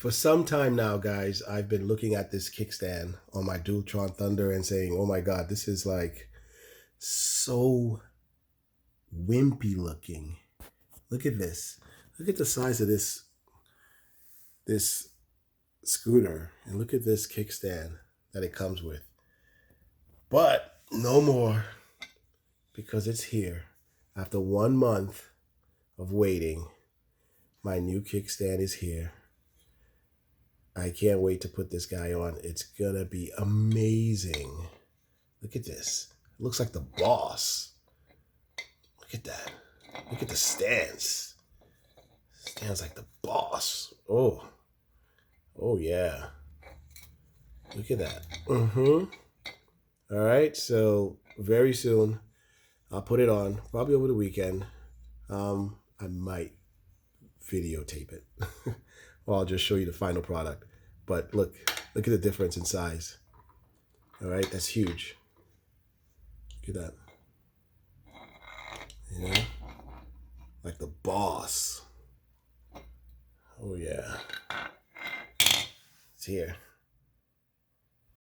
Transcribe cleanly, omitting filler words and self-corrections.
For some time now, guys, I've been looking at this kickstand on my Dualtron Thunder and saying, oh my God, this is like so wimpy looking. Look at this. Look at the size of this scooter, and look at this kickstand that it comes with. But no more, because it's here. After 1 month of waiting, my new kickstand is here. I can't wait to put this guy on. It's gonna be amazing. Look at this. It looks like the boss. Look at that. Look at the stance. Stands like the boss. Oh. Oh yeah. Look at that. All right, so very soon I'll put it on, probably over the weekend. I might videotape it. Or I'll just show you the final product. But look at the difference in size. All right, that's huge. Look at that. You know, like the boss. Oh yeah, it's here.